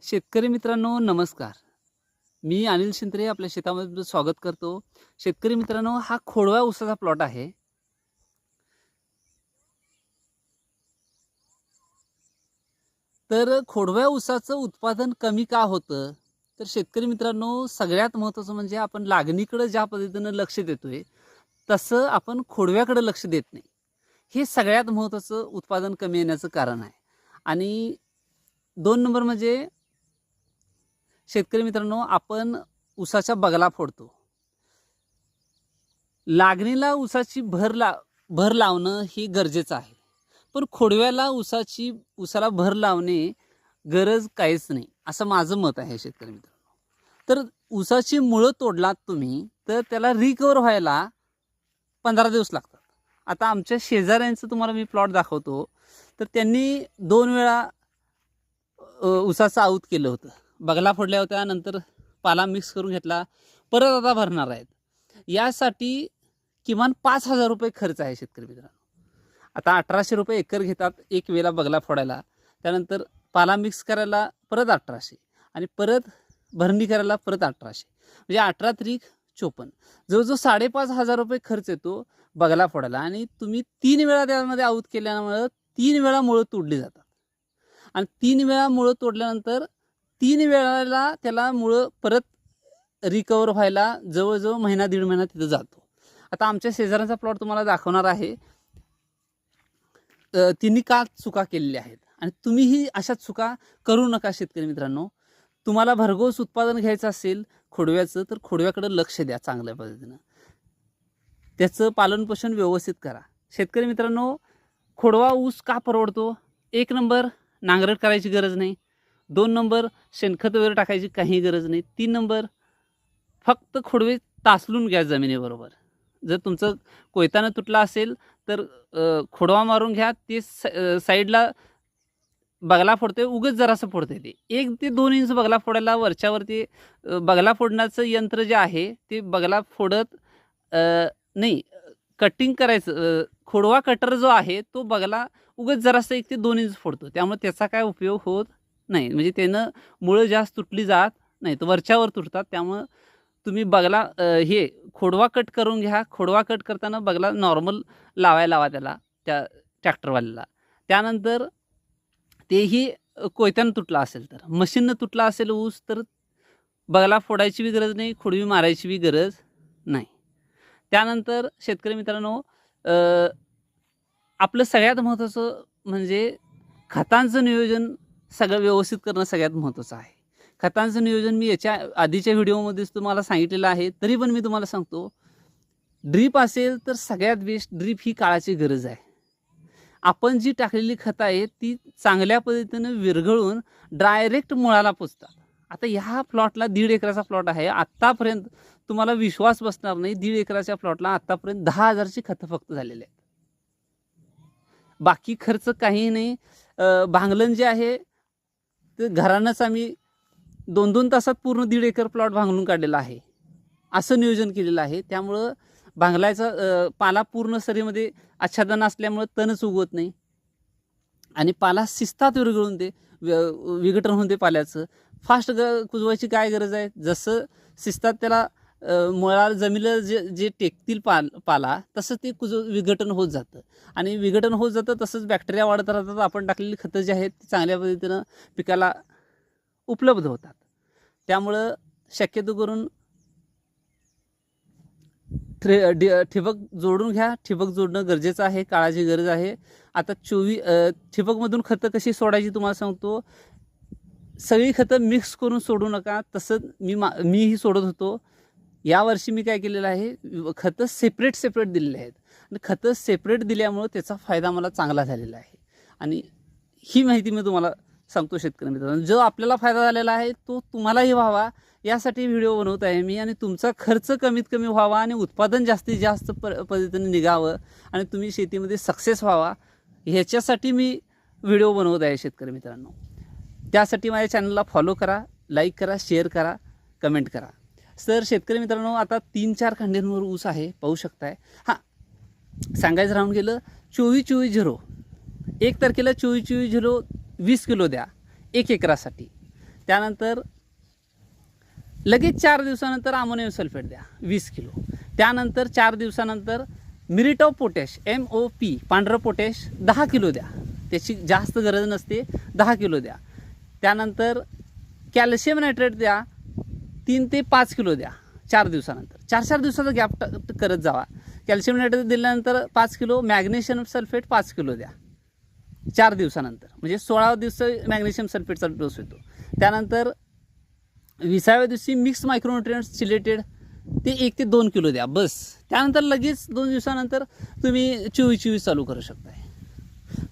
शेतकरी मित्रांनो नमस्कार. मी अनिल शिंत्रे आपल्या शेतामध्ये स्वागत करतो. शेतकरी मित्रांनो हा खोडवा ऊसाचा प्लॉट आहे. तर खोडव्या ऊसाचं उत्पादन कमी का होतं? तर शेतकरी मित्रांनो सगळ्यात महत्त्वाचं म्हणजे आपण लागणीकडे ज्या पद्धतीनं लक्ष देतोय, तसं आपण खोडव्याकडे लक्ष देत नाही. हे सगळ्यात महत्त्वाचं उत्पादन कमी येण्याचं कारण आहे. आणि 2 नंबर म्हणजे शेतकरी मित्रांनो आपण ऊसाच्या बगला फोडतो. लागणीला ऊसाची भर लावणं हे गरजेचं आहे. पण खोडव्याला ऊसाला भर लावणे गरज काहीच नाही, असं माझं मत आहे शेतकरी मित्रांनो. तर ऊसाची मुळं तोडलात तुम्ही, तर त्याला रिकव्हर व्हायला 15 दिवस लागतात. आता आमच्या शेजाऱ्यांचं तुम्हाला मी प्लॉट दाखवतो. तर त्यांनी 2 वेळा ऊसाचं आऊत केलं होतं. बगला फोडल्या होत्या, नंतर पाला मिक्स करून घेतला, परत आता भरणार आहेत. यासाठी किमान ₹5,000 खर्च आहे शेतकरी मित्रांनो. आता ₹1,800 एकर घेतात एक वेळेला बगला फोडायला, त्यानंतर पाला मिक्स करायला परत 1,800 आणि परत भरणी करायला परत 1,800, म्हणजे 18 त्रिक 54, जवळजवळ ₹5,500 खर्च येतो बगला फोडायला. आणि तुम्ही 3 वेळा त्यामध्ये आऊत केल्यामुळं 3 वेळा मुळं तोडली जातात. आणि 3 वेळा मुळं तोडल्यानंतर 3 वेळेला त्याला मुळं परत रिकव्हर व्हायला जवळजवळ महिना दीड महिना तिथं जातो. आता आमच्या शेजाऱ्यांचा प्लॉट तुम्हाला दाखवणार आहे. तिन्ही का चुका केलेल्या आहेत आणि तुम्हीही अशा चुका करू नका शेतकरी मित्रांनो. तुम्हाला भरघोस उत्पादन घ्यायचं असेल खोडव्याचं, तर खोडव्याकडे लक्ष द्या चांगल्या पद्धतीनं. त्याचं पालनपोषण व्यवस्थित करा. शेतकरी मित्रांनो खोडवा ऊस का परवडतो? 1 नंबर नांगरट करायची गरज नाही. 2 नंबर शेणखत वगैरे टाकायची काही गरज नाही. 3 नंबर फक्त खोडवे तासलून घ्या जमिनीबरोबर. जर तुमचं कोयतानं तुटला असेल तर खोडवा मारून घ्या. ते साईडला बगला फोडते, उगाच जरासं फोडते ते. 1 ते 2 इंच बगला फोडायला वरच्यावरती बगला फोडण्याचं यंत्र जे आहे ते बगला फोडत नाही, कटिंग करायचं. खोडवा कटर जो आहे तो बगला उगाच जरासं 1 ते 2 इंच फोडतो. त्यामुळे त्याचा काय उपयोग होत नाही. म्हणजे त्यानं मुळं जास्त तुटली जात नाहीत, वरच्यावर तुटतात. त्यामुळं तुम्ही बगला हे खोडवा कट करून घ्या. खोडवा कट करताना बगला नॉर्मल लावा त्याला, त्या ट्रॅक्टरवाल्याला. त्यानंतर तेही कोयत्यानं तुटला असेल तर. मशीननं तुटला असेल ऊस तर बगला फोडायची बी गरज नाही, खोडवी मारायची बी गरज नाही. त्यानंतर शेतकरी मित्रांनो आपलं सगळ्यात महत्त्वाचं म्हणजे खतांचं नियोजन सगळं व्यवस्थित करणं सगळ्यात महत्त्वाचं आहे. खतांचं नियोजन मी याच्या आधीच्या व्हिडिओमध्येच तुम्हाला सांगितलेलं आहे. तरी पण मी तुम्हाला सांगतो, ड्रीप असेल तर सगळ्यात बेस्ट. ड्रीप ही काळाची गरज आहे. आपण जी टाकलेली खतं आहेत ती चांगल्या पद्धतीनं विरघळून डायरेक्ट मुळाला पोचतात. आता ह्या प्लॉटला 1.5 एकराचा प्लॉट आहे. आत्तापर्यंत तुम्हाला विश्वास बसणार नाही, 1.5 एकराच्या प्लॉटला आत्तापर्यंत 10,000ची खतं फक्त झालेली आहेत. बाकी खर्च काही नाही. भांगलन जे आहे ते घरानंच आम्ही 2-2 तासात पूर्ण 1.5 एकर प्लॉट भांगलून काढलेला आहे. असं नियोजन केलेलं आहे. त्यामुळं भांगलायचा पाला पूर्ण सरीमध्ये आच्छादन असल्यामुळं तणच उगवत नाही आणि पाला शिस्तात विरघळून ते विघटन होऊन ते पाल्याचं फास्ट कुजवायची काय गरज आहे. जसं शिस्तात त्याला मुळाला जमिनीला जे टेकतील पाला तसं ते विघटन होत जातं आणि विघटन होत जातं. तसंच बॅक्टेरिया वाढत राहतात. आपण टाकलेली खतं जी आहेत ती चांगल्या पद्धतीनं पिकाला उपलब्ध होतात. त्यामुळं शक्यतो करून ठिबक जोडून घ्या. ठिबक जोडणं गरजेचं आहे, काळाची गरज आहे. आता ठिबकमधून खतं कशी सोडायची तुम्हाला सांगतो. सगळी खतं मिक्स करून सोडू नका. तसं मीही सोडत होतो. यावर्षी मी काय केलेलं आहे, खतं सेपरेट दिलेले आहेत आणि खतं सेपरेट दिल्यामुळं त्याचा फायदा मला चांगला झालेला आहे. आणि ही माहिती मी तुम्हाला सांगतो शेतकरी मित्रांनो. जो आपल्याला फायदा झालेला आहे तो तुम्हालाही व्हावा यासाठी व्हिडिओ बनवत आहे मी. आणि तुमचा खर्च कमीत कमी व्हावा आणि उत्पादन जास्तीत जास्त पद्धतीने निघावं आणि तुम्ही शेतीमध्ये सक्सेस व्हावा ह्याच्यासाठी मी व्हिडिओ बनवत आहे शेतकरी मित्रांनो. त्यासाठी माझ्या चॅनलला फॉलो करा, लाईक करा, शेअर करा, कमेंट करा. सर शेतकरी मित्रांनो आता 3-4 कांड्यांवर ऊस आहे, पाहू शकताय. हां, सांगायचं राहून गेलं, 24-24-0 1 तारखेला 24-24-0 20 किलो द्या 1 एकरासाठी. त्यानंतर लगेच 4 दिवसानंतर अमोनियम सल्फेट द्या 20 किलो. त्यानंतर 4 दिवसानंतर मिरिट ऑफ पोटॅश MOP पांढरं पोटॅश 10 किलो द्या. त्याची जास्त गरज नसते, 10 किलो द्या. त्यानंतर कॅल्शियम नायट्रेट द्या 3 ते 5 किलो द्या 4 दिवसानंतर. 4-4 दिवसाचा गॅप करत जावा. कॅल्शियम नायट्रेट दिल्यानंतर 5 किलो, मॅग्नेशियम सल्फेट 5 किलो द्या 4 दिवसानंतर. म्हणजे 16 दिवस मॅग्नेशियम सल्फेटचा डोस होतो. त्यानंतर 20व्या दिवशी मिक्स मायक्रोन्युट्रिएंट्स चिलेटेड ते 1 ते 2 किलो द्या बस. त्यानंतर लगेच 2 दिवसानंतर तुम्ही 24-24 चालू करू शकताय.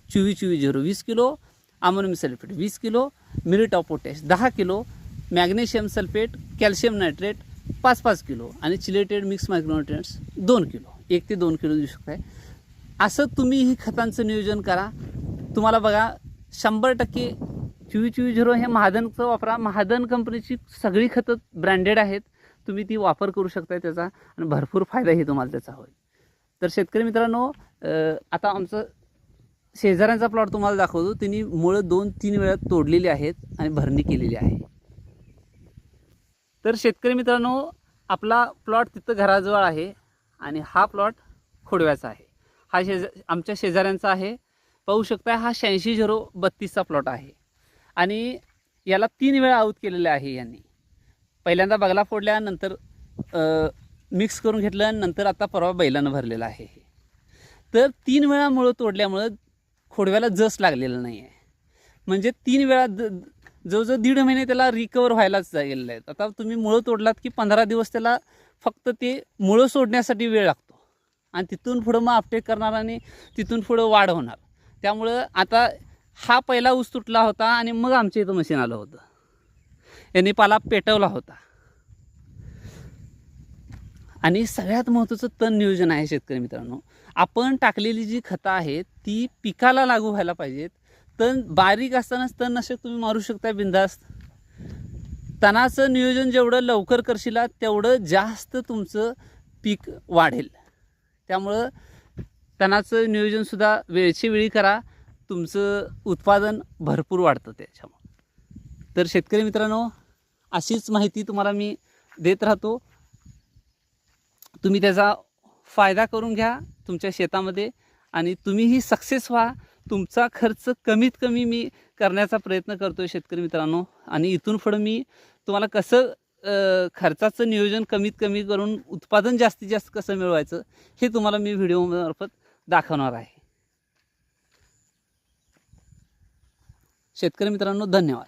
24-24-0 20 kilo, ammonium sulphate 20 kilo, merit of potash 10 kilo, magnesium sulphate, calcium nitrate 5-5 kilo आणि चिलेटेड मिक्स मायक्रोन्युट्रिएंट्स 2 किलो, 1 ते 2 किलो देऊ शकताय. असं तुम्ही ही खतांचं नियोजन करा. तुम्हाला बघा 100% 24-24-0 हे महादनचं वापरा. महादन कंपनीची सगळी खतं ब्रँडेड आहेत. तुम्ही ती वापर करू शकताय त्याचा आणि भरपूर फायदाही तुम्हाला त्याचा होईल. तर शेतकरी मित्रांनो, आता आमचं शेजाऱ्यांचा प्लॉट तुम्हाला दाखवतो. त्यांनी मुळं 2-3 वेळा तोडलेली आहेत आणि भरणी केलेली आहे. तर शेतकरी मित्रांनो, आपला प्लॉट तिथं घराजवळ आहे आणि हा प्लॉट खोडव्याचा आहे. हा आमच्या शेजाऱ्यांचा आहे. पाहू शकता हा 86-0-32चा प्लॉट आहे आणि याला 3 वेळा आऊत केलेलं आहे यांनी. पहिल्यांदा बगला फोडल्या, नंतर मिक्स करून घेतलं, नंतर आता परवा बैलानं भरलेलं आहे. तर 3 वेळा मुळं तोडल्यामुळं खोडव्याला जस लागलेलं नाही आहे. म्हणजे 3 वेळा जवळजवळ 1.5 महिने त्याला रिकवर व्हायलाच गेलेलं आहे. आता तुम्ही मुळं तोडलात की 15 दिवस त्याला फक्त ते मुळं सोडण्यासाठी वेळ लागतो आणि तिथून पुढं मग अपटेक करणार आणि तिथून पुढं वाढ होणार. त्यामुळं आता हा पहिला ऊस तुटला होता आणि मग आमच्या इथं मशीन आलं होतं. यांनी पाला पेटवला होता. आणि सगळ्यात महत्त्वाचं तण नियोजन आहे शेतकरी मित्रांनो. आपण टाकलेली जी खतं आहेत ती पिकाला लागू व्हायला पाहिजेत. तण बारीक असतानाच तणनाशक तुम्ही मारू शकता बिनधास्त. तणाचं नियोजन जेवढं लवकर करशीला तेवढं जास्त तुमचं पीक वाढेल. त्यामुळं तणाचं नियोजनसुद्धा वेळची वेळी करा. तुमचं उत्पादन भरपूर वाढतं त्याच्यामुळं. तर शेतकरी मित्रांनो, अशीच माहिती तुम्हाला मी देत राहतो. तुम्ही त्याचा फायदा करून घ्या तुमच्या शेतामध्ये आणि तुम्हीही सक्सेस व्हा. तुमचा खर्च कमीत कमी मी करण्याचा प्रयत्न करतो शेतकरी मित्रांनो. आणि इथून पुढं मी तुम्हाला कसं खर्चाचं नियोजन कमीत कमी करून उत्पादन जास्तीत जास्त कसं मिळवायचं हे तुम्हाला मी व्हिडिओमार्फत दाखवणार आहे. शेतकरी मित्रांनो, धन्यवाद.